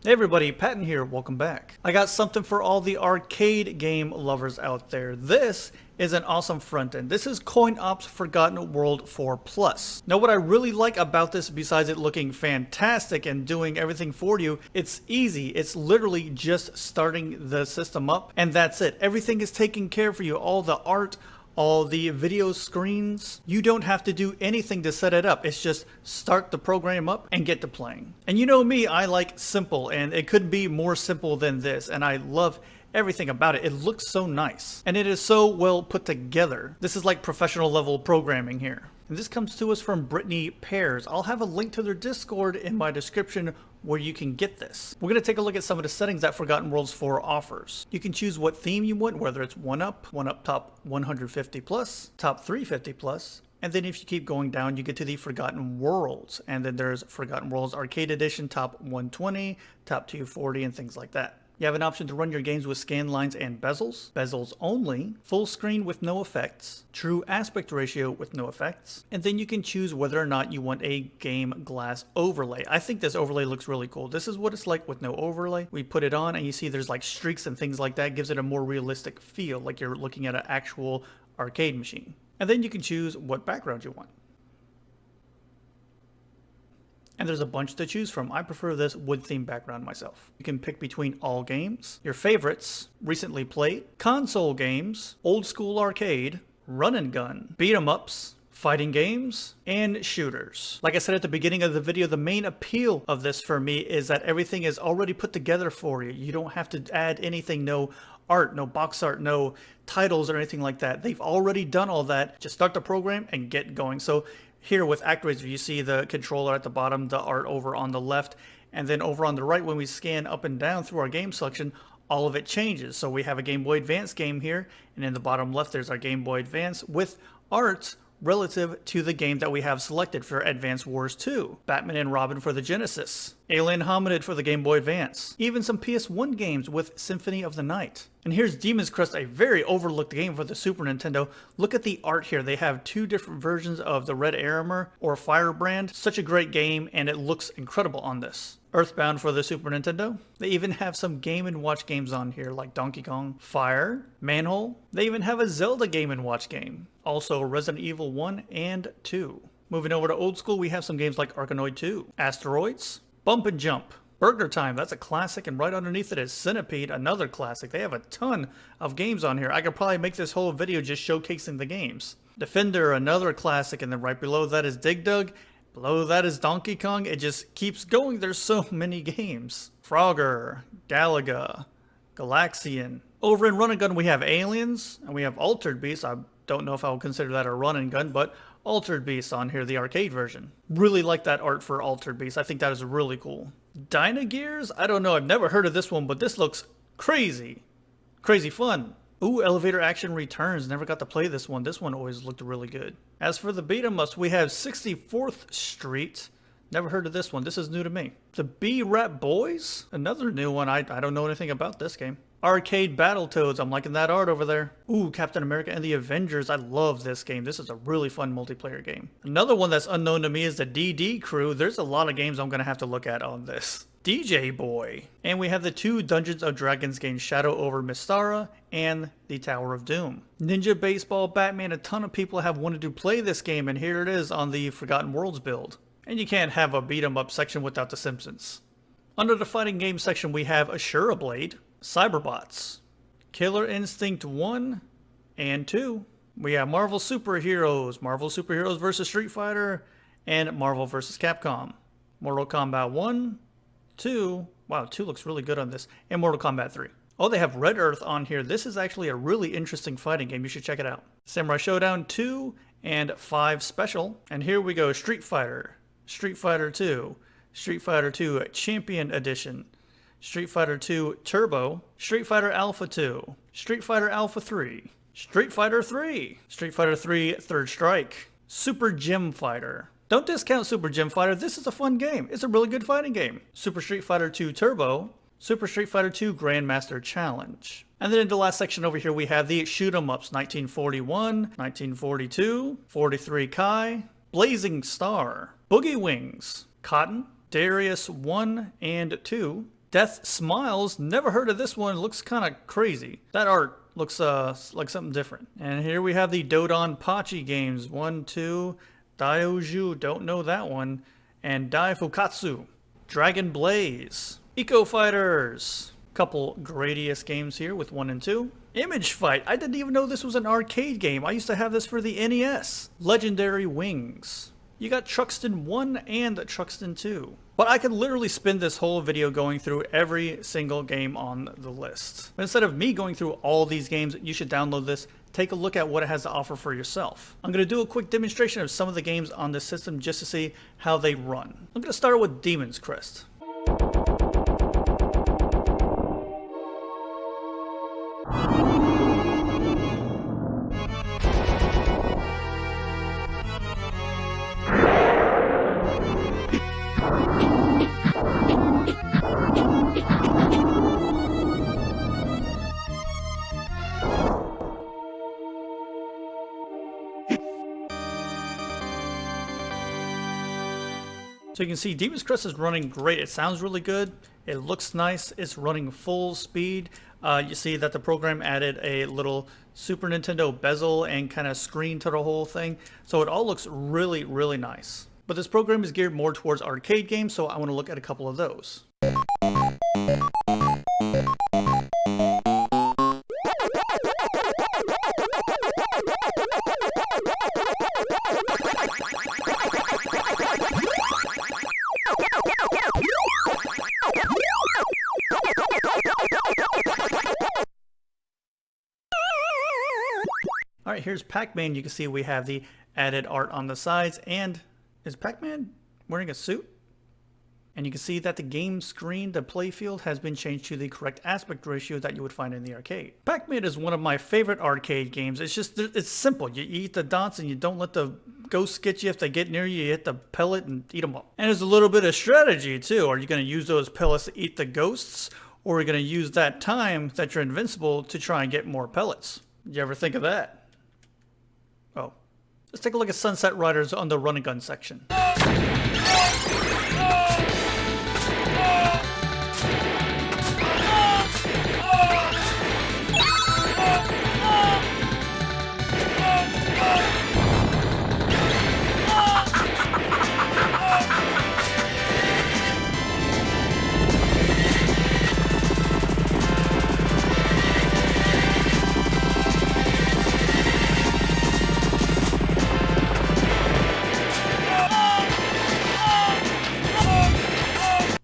Hey everybody, Patton here, welcome back. I got something for all the arcade game lovers out there. This is an awesome front end. This is CoinOPS Forgotten World 4 Plus. Now what I really like about this, besides it looking fantastic and doing everything for you, it's easy. It's literally just starting the system up and that's it. Everything is taken care of for you. All the art, all the video screens, you don't have to do anything to set it up. It's just start the program up and get to playing. And you know me, I like simple, and it couldn't be more simple than this, and I love everything about it. It looks so nice, and it is so well put together. This is like professional level programming here. And this comes to us from BritneysPAIRS. I'll have a link to their Discord in my description where you can get this. We're going to take a look at some of the settings that Forgotten Worlds 4 offers. You can choose what theme you want, whether it's 1UP top 150 plus, top 350 plus, and then if you keep going down, you get to the Forgotten Worlds, and then there's Forgotten Worlds Arcade Edition, top 120, top 240, and things like that. You have an option to run your games with scan lines and bezels, bezels only, full screen with no effects, true aspect ratio with no effects, and then you can choose whether or not you want a game glass overlay. I think this overlay looks really cool. This is what it's like with no overlay. We put it on and you see there's like streaks and things like that. It gives it a more realistic feel, like you're looking at an actual arcade machine. And then you can choose what background you want. And there's a bunch to choose from. I prefer this wood theme background myself. You can pick between all games, your favorites, recently played, console games, old school arcade, run and gun, beat 'em ups, fighting games, and shooters. Like I said at the beginning of the video, the main appeal of this for me is that everything is already put together for you. You don't have to add anything, no art, no box art, no titles or anything like that. They've already done all that. Just start the program and get going. So here with AtGames, you see the controller at the bottom, the art over on the left, and then over on the right, when we scan up and down through our game selection, all of it changes. So we have a Game Boy Advance game here, and in the bottom left, there's our Game Boy Advance with art relative to the game that we have selected for Advance Wars 2, Batman and Robin for the Genesis, Alien Hominid for the Game Boy Advance, even some PS1 games with Symphony of the Night. And here's Demon's Crest, a very overlooked game for the Super Nintendo. Look at the art here. They have two different versions of the Red Armor or Firebrand. Such a great game, and it looks incredible on this. Earthbound for the Super Nintendo. They even have some Game & Watch games on here like Donkey Kong, Fire, Manhole. They even have a Zelda Game & Watch game. Also Resident Evil 1 and 2. Moving over to old school, we have some games like Arkanoid 2, Asteroids, Bump and Jump, Burger Time, that's a classic, and right underneath it is Centipede, another classic. They have a ton of games on here. I could probably make this whole video just showcasing the games. Defender, another classic, and then right below that is Dig Dug. Below that is Donkey Kong. It just keeps going. There's so many games. Frogger, Galaga, Galaxian. Over in Run and Gun, we have Aliens, and we have Altered Beast. I don't know if I would consider that a run and gun, but Altered Beast on here, the arcade version. Really like that art for Altered Beast. I think that is really cool. Dynagears? I don't know. I've never heard of this one, but this looks crazy. Crazy fun. Ooh, Elevator Action Returns. Never got to play this one. This one always looked really good. As for the beat 'em ups, we have 64th Street. Never heard of this one. This is new to me. The B-Rap Boys? Another new one. I don't know anything about this game. Arcade Battletoads. I'm liking that art over there. Ooh, Captain America and the Avengers. I love this game. This is a really fun multiplayer game. Another one that's unknown to me is the DD Crew. There's a lot of games I'm going to have to look at on this. DJ Boy. And we have the two Dungeons of Dragons games, Shadow over Mystara and the Tower of Doom. Ninja Baseball Batman. A ton of people have wanted to play this game, and here it is on the Forgotten Worlds build. And you can't have a beat 'em up section without the Simpsons. Under the fighting game section, we have Ashura Blade, Cyberbots, Killer Instinct 1 and 2. We have Marvel Superheroes vs. Street Fighter, and Marvel vs. Capcom. Mortal Kombat 1, 2, wow, 2 looks really good on this, and Mortal Kombat 3. Oh, they have Red Earth on here. This is actually a really interesting fighting game. You should check it out. Samurai Showdown 2 and 5 Special. And here we go, Street Fighter 2, Street Fighter 2 Champion Edition, Street Fighter 2 Turbo, Street Fighter Alpha 2, Street Fighter Alpha 3, Street Fighter 3, Street Fighter 3 Third Strike, Super Gym Fighter. Don't discount Super Gym Fighter. This is a fun game. It's a really good fighting game. Super Street Fighter 2 Turbo, Super Street Fighter 2 Grandmaster Challenge. And then in the last section over here, we have the Shoot 'em Ups, 1941, 1942, 43 Kai, Blazing Star, Boogie Wings, Cotton, Darius 1 and 2, Death Smiles, never heard of this one, looks kind of crazy. That art looks like something different. And here we have the Dodonpachi games, 1, 2, Daioju, don't know that one, and Dai Fukatsu, Dragon Blaze, Eco Fighters, couple Gradius games here with 1 and 2. Image Fight, I didn't even know this was an arcade game. I used to have this for the NES. Legendary Wings. You got Truxton 1 and Truxton 2. But I could literally spend this whole video going through every single game on the list. But instead of me going through all these games, you should download this, take a look at what it has to offer for yourself. I'm going to do a quick demonstration of some of the games on this system just to see how they run. I'm going to start with Demon's Crest. So you can see Demon's Crest is running great. It sounds really good. It looks nice. It's running full speed. You see that the program added a little Super Nintendo bezel and kind of screen to the whole thing. So it all looks really, really nice. But this program is geared more towards arcade games, so I want to look at a couple of those. Alright, here's Pac-Man. You can see we have the added art on the sides, and is Pac-Man wearing a suit? And you can see that the game screen, the playfield, has been changed to the correct aspect ratio that you would find in the arcade. Pac-Man is one of my favorite arcade games. It's simple. You eat the dots and you don't let the ghosts get you. If they get near you, you hit the pellet and eat them up. And there's a little bit of strategy too. Are you going to use those pellets to eat the ghosts? Or are you going to use that time that you're invincible to try and get more pellets? Did you ever think of that? Oh. Let's take a look at Sunset Riders on the run and gun section.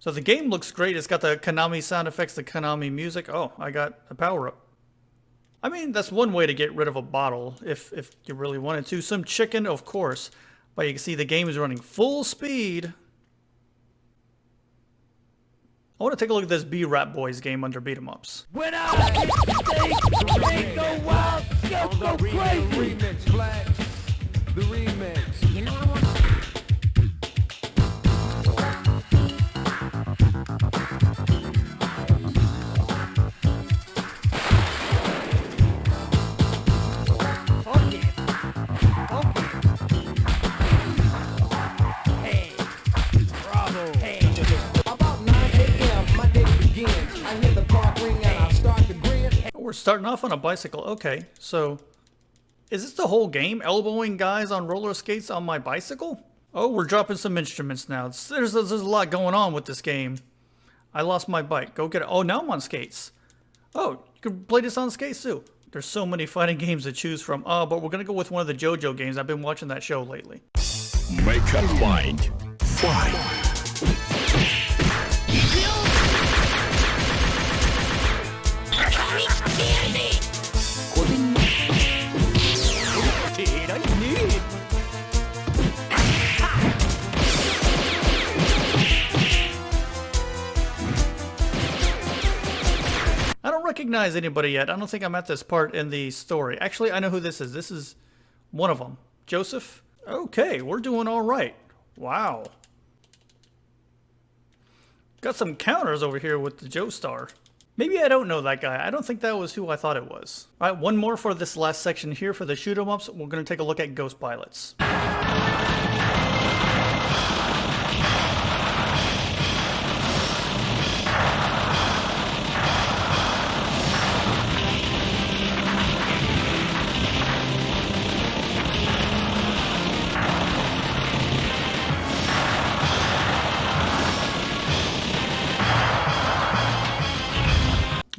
So the game looks great. It's got the Konami sound effects, the Konami music. Oh, I got a power-up. I mean, that's one way to get rid of a bottle if you really wanted to. Some chicken, of course. But you can see the game is running full speed. I want to take a look at this B-Rap Boys game under beat 'em ups. When I hit the stage, go wild, go crazy. The remix, Flash. The remix. You know what I want? We're starting off on a bicycle. Okay, so is this the whole game? Elbowing guys on roller skates on my bicycle? Oh, we're dropping some instruments now. There's a lot going on with this game. I lost my bike. Go get it. Oh, now I'm on skates. Oh, you can play this on skates too. There's so many fighting games to choose from. Oh, but we're going to go with one of the JoJo games. I've been watching that show lately. Make a mind. Fight. I don't recognize anybody yet. I don't think I'm at this part in the story. Actually, I know who this is. This is one of them. Joseph? Okay, we're doing all right. Wow. Got some counters over here with the Joestar. Maybe I don't know that guy. I don't think that was who I thought it was. All right, one more for this last section here for the shoot 'em ups. We're going to take a look at Ghost Pilots.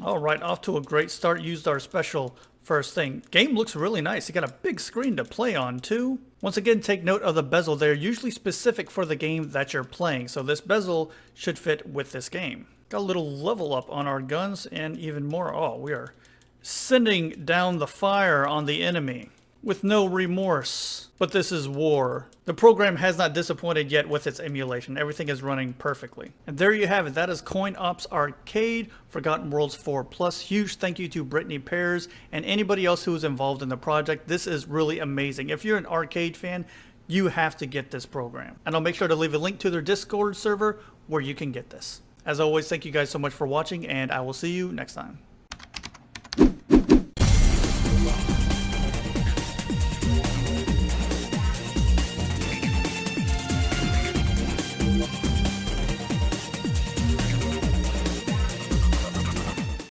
All right, off to a great start. Used our special first thing. Game looks really nice. You got a big screen to play on too. Once again, take note of the bezel. They're usually specific for the game that you're playing, so this bezel should fit with this game. Got a little level up on our guns and even more. Oh, we are sending down the fire on the enemy with no remorse. But this is war. The program has not disappointed yet with its emulation. Everything is running perfectly. And there you have it. That is CoinOPS Arcade Forgotten Worlds 4 Plus. Huge thank you to BritneysPAIRS and anybody else who was involved in the project. This is really amazing. If you're an arcade fan, you have to get this program. And I'll make sure to leave a link to their Discord server where you can get this. As always, thank you guys so much for watching, and I will see you next time.